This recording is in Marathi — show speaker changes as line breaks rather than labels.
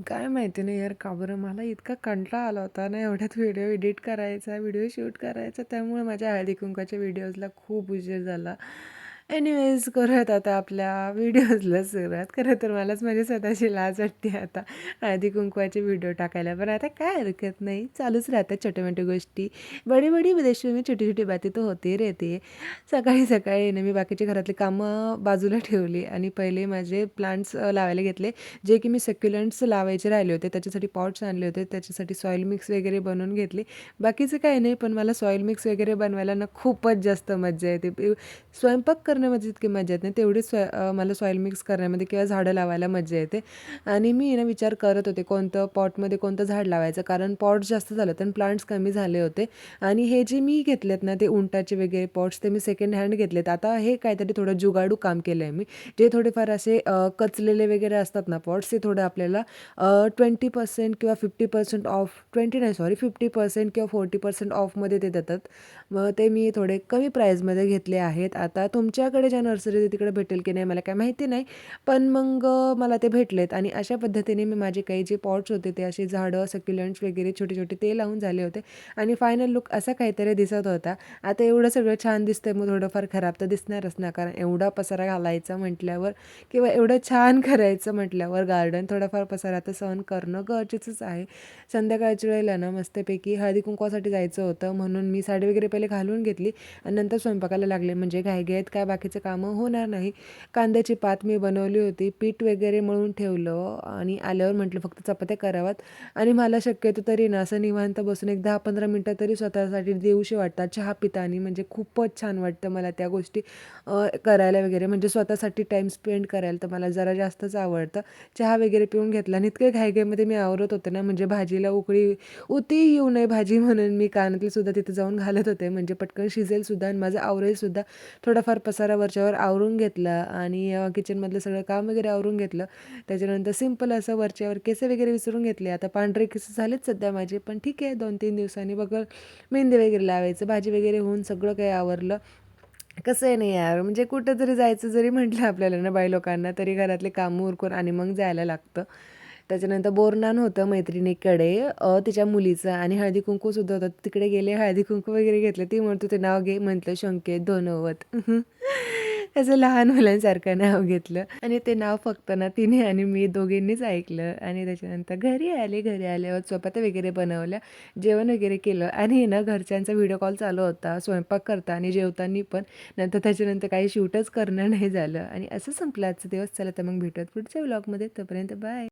काय माहिती नाही यार, का बरं मला इतका कंटाळा आला होता ना एवढ्यात व्हिडिओ एडिट करायचा, व्हिडिओ शूट करायचा. त्यामुळे माझ्या हळदी-कुंकवाच्या व्हिडिओजला खूप उशीर झाला. एनिवेज करूयात आता आपल्या व्हिडिओजला सुरुवात. खरं तर मलाच माझी स्वतःची लाज वाटते आता हळदी-कुंकवाचे व्हिडिओ टाकायला. पण आता काय हरकत नाही, चालूच राहतात छोट्या-मोठ्या गोष्टी. बडी-बडी विदेशों में छोटी-छोटी बातें तो होती रहती है. सकाळी-सकाळी ना मी बाकीची घरातली कामं बाजूला ठेवली आणि पहिले माझे प्लांट्स लावायला घेतले. जे की मी सक्युलंट्स लावायचे राहिले होते, त्याच्यासाठी पॉट्स आणले होते, त्याच्यासाठी सॉईल मिक्स वगैरे बनवून घेतली. बाकीचं काही नाही, पण मला सॉईल मिक्स वगैरे बनवायला ना खूपच जास्त मज्जा येते. स्वयंपाक करण्यामध्ये जितकी मज्जा येते ना, तेवढीच मला सॉईल मिक्स करण्यामध्ये किंवा झाडं लावायला मज्जा येते. आणि मी ना विचार करत होते कोणतं पॉटमध्ये कोणतं झाड लावायचं, कारण पॉट्स जास्त झाले होते आणि प्लांट्स कमी झाले होते. आणि हे जे मी घेतलेत ना, ते उंटाचे वगैरे पॉट्स ते मी सेकंड हँड घेतलेत. आता हे काहीतरी थोडं जुगाडू काम केलं आहे मी. जे थोडेफार असे कचलेले वगैरे असतात ना पॉट्स, ते थोडं आपल्याला 20% किंवा 50% ऑफ, 20 नाही सॉरी 50% किंवा 40% ऑफमध्ये ते देतात. मग ते मी थोडे कमी प्राईजमध्ये घेतले आहेत. आता तुमच्याकडे ज्या नर्सरी तिकडे भेटेल की नाही मला काय माहिती नाही, पण मग मला ते भेटलेत आणि अशा पद्धतीने मी माझे काही जे पॉट्स होते ते असे झाडं सक्युलंट्स वगैरे छोटे-छोटे ते लावून झाले होते आणि फायनल लूक असा काहीतरी दिसत होता. आता एवढं सगळं छान दिसतंय, मग थोडंफार खराब तर दिसणारच ना, कारण एवढा पसारा घालायचा म्हटल्यावर किंवा एवढं छान करायचं म्हटल्यावर गार्डन थोडाफार पसारा तर सहन करणं गरजेचंच आहे. संध्याकाळच्या वेळेला ना मस्तपैकी हळदी-कुंकवासाठी जायचं होतं, म्हणून मी साडी वगैरे पहिले घालून घेतली आणि नंतर स्वयंपाकाला लागले. म्हणजे घाईघाईत काय बाकीचं कामं होणार नाही. कांद्याची पात मी बनवली होती, पीठ वगैरे मळून ठेवलं आणि आल्यावर म्हटलं फक्त चपात्या कराव्यात आणि मला शक्यतो तरी ना असं निवांत बसून एक 10-15 मिनटं तरी स्वतःसाठी देऊशी वाटतात चहा पितानी. म्हणजे खूपच छान वाटतं मला त्या गोष्टी करायला वगैरे, म्हणजे स्वतःसाठी टाईम स्पेंड करायला तर मला जरा जास्तच आवडतं. चहा वगैरे पिऊन घेतला आणि इतके घाईघाईमध्ये मी आवरत होते ना, म्हणजे भाजीला उकळी येऊ नये भाजी म्हणून मी कानातले सुद्धा तिथे जाऊन घालत होते, म्हणजे पटकन शिजेल सुद्धा आणि माझं आवरेल सुद्धा. थोडाफार पसारा वरच्यावर आवरून घेतला आणि किचनमधलं सगळं काम वगैरे आवरून घेतलं. त्याच्यानंतर सिंपल असं वरच्यावर केस वगैरे विसरून घेतले. आता पांढरे केस झालेत सध्या माझे, पण ठीक आहे 2-3 दिवसांनी बघा मेहंदी वगैरे लावायचं, भाजी वगैरे होऊन सगळं काही आवरलं. कसं आहे ना यार, म्हणजे कुठं जरी जायचं जरी म्हटलं आपल्याला ना बाई लोकांना, तरी घरातले कामं उरकून आणि मग जायला लागतं. त्याच्यानंतर बोरनान होतं मैत्रिणीकडे तिच्या मुलीचं आणि हळदी-कुंकूसुद्धा होतं. तिकडे गेले, हळदी-कुंकू वगैरे घेतलं. ती म्हणत होती, "नाव घे." म्हटलं, "संकेत धनवत." असं लहान मुलांसारखं नाव घेतलं आणि ते नाव फक्त ना तिने आणि मी दोघींनीच ऐकलं आणि त्याच्यानंतर घरी आले. घरी आल्यावर चपात्या वगैरे बनवल्या, जेवण वगैरे केलं आणि ना घरच्यांचा व्हिडिओ कॉल चालू होता स्वयंपाक करता आणि जेवताना पण. नंतर त्याच्यानंतर काही शूटच करणं नाही झालं आणि असं संपलं आजचा दिवस. चला तर मग भेटूयात पुढच्या व्लॉगमध्ये. तोपर्यंत बाय.